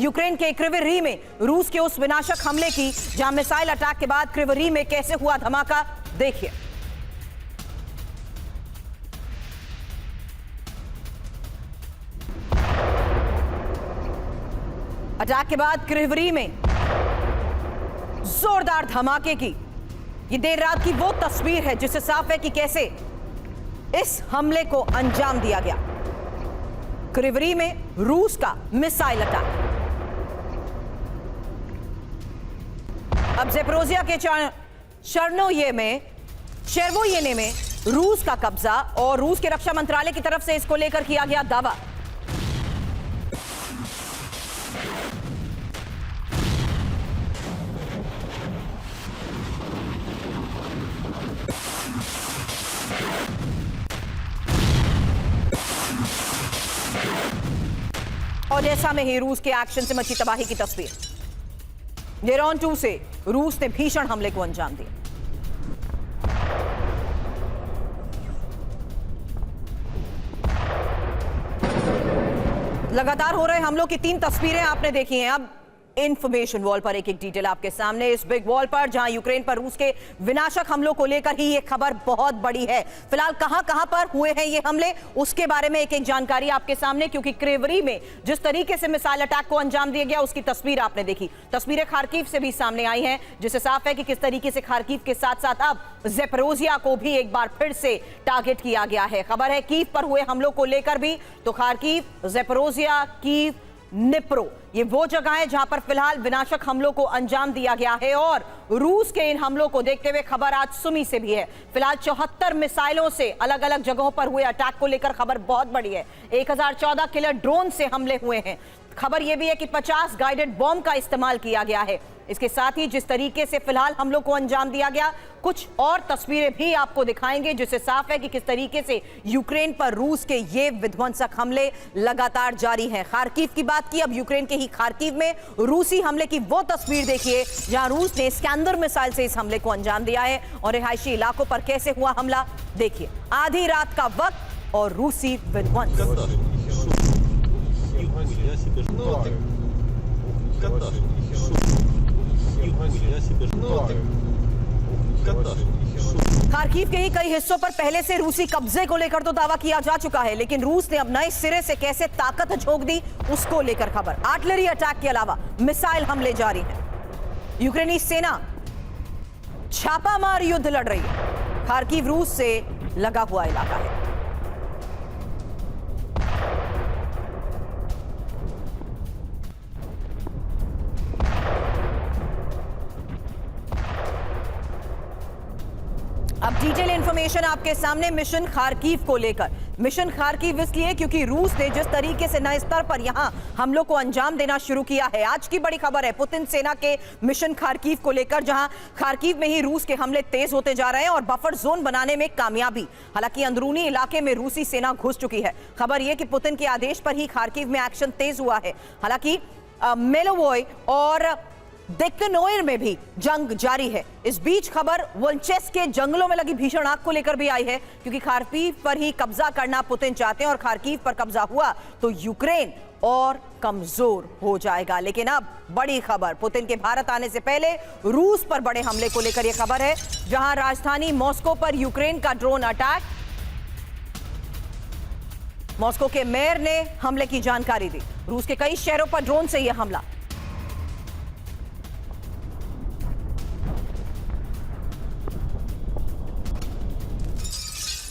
Ukraine के क्रिवरी में रूस के उस विनाशक हमले की, जहां मिसाइल अटैक के बाद क्रिवरी में कैसे हुआ धमाका, देखिए। अटैक के बाद क्रिवरी में जोरदार धमाके की ये देर रात की वो तस्वीर है जिससे साफ है कि कैसे इस हमले को अंजाम दिया गया। क्रिवरी में रूस का मिसाइल अटैक। अब ज़ेपोरिज़िया के शेरवोयेने में रूस का कब्जा और रूस के रक्षा मंत्रालय की तरफ से इसको लेकर किया गया दावा। और जैसा में ही रूस के एक्शन से मची तबाही की तस्वीर। जेरोन 2 से रूस ने भीषण हमले को अंजाम दिया। लगातार हो रहे हमलों की 3 तस्वीरें आपने देखी हैं। अब इंफॉर्मेशन वॉल पर एक एक डिटेल आपके सामने, इस बिग वॉल पर जहां यूक्रेन पर रूस के विनाशक हमलों को लेकर ही ये खबर बहुत बड़ी है। फिलहाल कहां पर हुए हैं ये हमले, उसके बारे में एक एक जानकारी आपके सामने, क्योंकि क्रिवरी में जिस तरीके से मिसाइल अटैक को अंजाम दिया गया उसकी तस्वीर आपने देखी। तस्वीरें खार्किव से भी सामने आई हैं, जिससे साफ है कि किस तरीके से खार्किव के साथ साथ अब ज़ेपोरिज़िया को भी एक बार फिर से टारगेट किया गया है। खबर है कीव पर हुए हमलों को लेकर भी, तो खार्किव, ज़ेपोरिज़िया, कीव, निप्रो ये वो जगह है जहां पर फिलहाल विनाशक हमलों को अंजाम दिया गया है। और रूस के इन हमलों को देखते हुए खबर आज सुमी से भी है। फिलहाल 74 मिसाइलों से अलग अलग जगहों पर हुए अटैक को लेकर खबर बहुत बड़ी है। 1014 किलर ड्रोन से हमले हुए हैं। खबर यह भी है कि 50 गाइडेड बॉम्ब का इस्तेमाल किया गया है। इसके साथ ही जिस तरीके से फिलहाल हमलों को अंजाम दिया गया, कुछ और तस्वीरें भी आपको दिखाएंगे, जिससे साफ है कि किस तरीके से यूक्रेन पर रूस के ये विध्वंसक हमले लगातार जारी हैं। खार्किव की बात की, अब यूक्रेन के ही खार्किव में रूसी हमले की वो तस्वीर देखिए जहां रूस ने स्कैंदर मिसाइल से इस हमले को अंजाम दिया है। और रिहायशी इलाकों पर कैसे हुआ हमला देखिए। आधी रात का वक्त और रूसी विध्वंस। खार्किव के ही कई हिस्सों पर पहले से रूसी कब्जे को लेकर तो दावा किया जा चुका है, लेकिन रूस ने अब नए सिरे से कैसे ताकत झोंक दी उसको लेकर खबर। आर्टिलरी अटैक के अलावा मिसाइल हमले जारी हैं। यूक्रेनी सेना छापामार युद्ध लड़ रही है। खार्किव रूस से लगा हुआ इलाका है। अब डिटेल इंफॉर्मेशन आपके सामने मिशन खार्किव को लेकर। मिशन खार्किव इसलिए क्योंकि रूस ने जिस तरीके से नए स्तर पर यहां हमलों को अंजाम देना शुरू किया है। आज की बड़ी खबर है पुतिन सेना के मिशन खार्किव को लेकर, जहां खार्किव में ही रूस के हमले तेज होते जा रहे हैं और बफर जोन बनाने में कामयाबी। हालांकि अंदरूनी इलाके में रूसी सेना घुस चुकी है। खबर यह कि पुतिन के आदेश पर ही खार्किव में एक्शन तेज हुआ है। हालांकि मेलोवोय और डेक्कनोयर में भी जंग जारी है। इस बीच खबर वोल्चेस के जंगलों में लगी भीषण आग को लेकर भी आई है, क्योंकि खार्किव पर ही कब्जा करना पुतिन चाहते हैं और खार्किव पर कब्जा हुआ तो यूक्रेन और कमजोर हो जाएगा। लेकिन अब बड़ी खबर, पुतिन के भारत आने से पहले रूस पर बड़े हमले को लेकर यह खबर है, जहां राजधानी मॉस्को पर यूक्रेन का ड्रोन अटैक। मॉस्को के मेयर ने हमले की जानकारी दी। रूस के कई शहरों पर ड्रोन से यह हमला।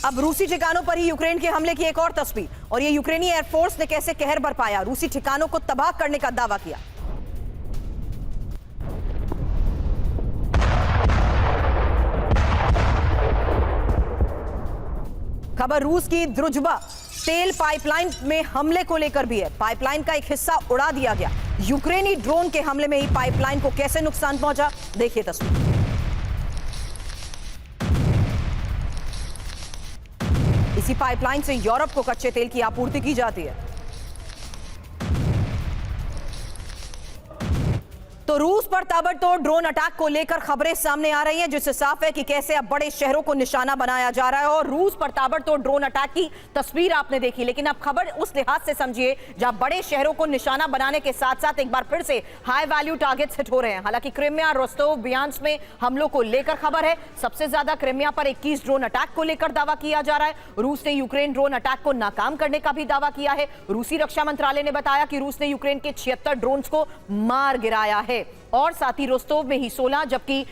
अब रूसी ठिकानों पर ही यूक्रेन के हमले की एक और तस्वीर, और ये यूक्रेनी एयरफोर्स ने कैसे कहर बरपाया, रूसी ठिकानों को तबाह करने का दावा किया। खबर रूस की द्रुजबा तेल पाइपलाइन में हमले को लेकर भी है। पाइपलाइन का एक हिस्सा उड़ा दिया गया। यूक्रेनी ड्रोन के हमले में ही पाइपलाइन को कैसे नुकसान पहुंचा, देखिए तस्वीर। इसी पाइपलाइन से यूरोप को कच्चे तेल की आपूर्ति की जाती है। तो रूस पर ताबड़तोड़ ड्रोन अटैक को लेकर खबरें सामने आ रही हैं, जिससे साफ है कि कैसे अब बड़े शहरों को निशाना बनाया जा रहा है। और रूस पर ताबड़तोड़ ड्रोन अटैक की तस्वीर आपने देखी, लेकिन अब खबर उस लिहाज से समझिए जहां बड़े शहरों को निशाना बनाने के साथ साथ एक बार फिर से हाई वैल्यू टारगेट्स हिट हो रहे हैं। हालांकि क्रिमिया, रोस्तोव, ब्रियांस्क में हमलों को लेकर खबर है। सबसे ज्यादा क्रिमिया पर 21 ड्रोन अटैक को लेकर दावा किया जा रहा है। रूस ने यूक्रेन ड्रोन अटैक को नाकाम करने का भी दावा किया है। रूसी रक्षा मंत्रालय ने बताया कि रूस ने यूक्रेन के 76 ड्रोन्स को मार गिराया है और साथ ही रोस्तोव में ही 16 जबकि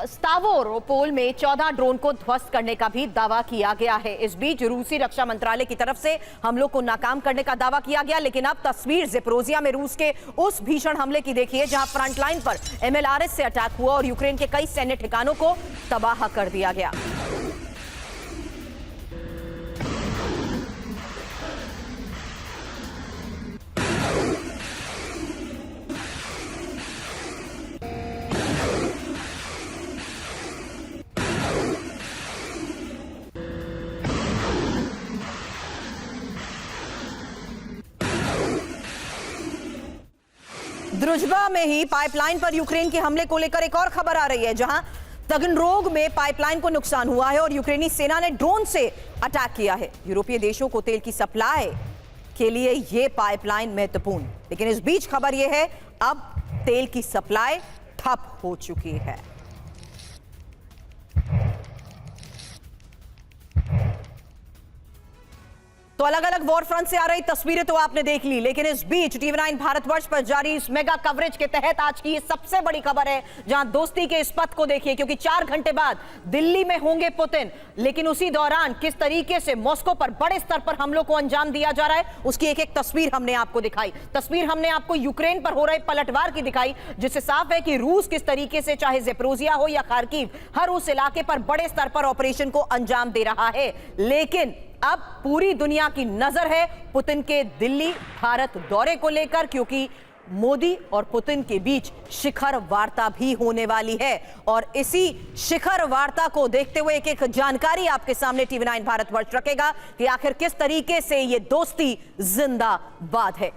स्तावरोपोल में 14 ड्रोन को ध्वस्त करने का भी दावा किया गया है। इस बीच रूसी रक्षा मंत्रालय की तरफ से हमलों को नाकाम करने का दावा किया गया, लेकिन अब तस्वीर ज़ेपोरिज़िया में रूस के उस भीषण हमले की देखिए जहां फ्रंटलाइन पर MLRS से अटैक हुआ और यूक्रेन के कई सैन्य ठिकानों को तबाह कर दिया गया। द्रुजबा में ही पाइपलाइन पर यूक्रेन के हमले को लेकर एक और खबर आ रही है, जहां तगनरोग में पाइपलाइन को नुकसान हुआ है और यूक्रेनी सेना ने ड्रोन से अटैक किया है। यूरोपीय देशों को तेल की सप्लाई के लिए यह पाइपलाइन महत्वपूर्ण, लेकिन इस बीच खबर यह है अब तेल की सप्लाई ठप हो चुकी है। तो अलग अलग वॉर फ्रंट से आ रही तस्वीरें तो आपने देख ली, लेकिन इस बीच TV9 भारतवर्ष पर जारी इस मेगा कवरेज के तहत आज की ये सबसे बड़ी खबर है, जहां दोस्ती के इस पथ को देखिए, क्योंकि 4 घंटे बाद दिल्ली में होंगे पुतिन, लेकिन उसी दौरान किस तरीके से मॉस्को पर बड़े स्तर पर हमलों को अंजाम दिया जा रहा है उसकी एक एक तस्वीर हमने आपको दिखाई। तस्वीर हमने आपको यूक्रेन पर हो रहे पलटवार की दिखाई, जिससे साफ है कि रूस किस तरीके से चाहे ज़ेपोरिज़िया हो या खार्किव, हर उस इलाके पर बड़े स्तर पर ऑपरेशन को अंजाम दे रहा है। लेकिन अब पूरी दुनिया की नजर है पुतिन के दिल्ली भारत दौरे को लेकर, क्योंकि मोदी और पुतिन के बीच शिखर वार्ता भी होने वाली है। और इसी शिखर वार्ता को देखते हुए एक एक जानकारी आपके सामने TV9 भारतवर्ष रखेगा कि आखिर किस तरीके से ये दोस्ती जिंदाबाद है।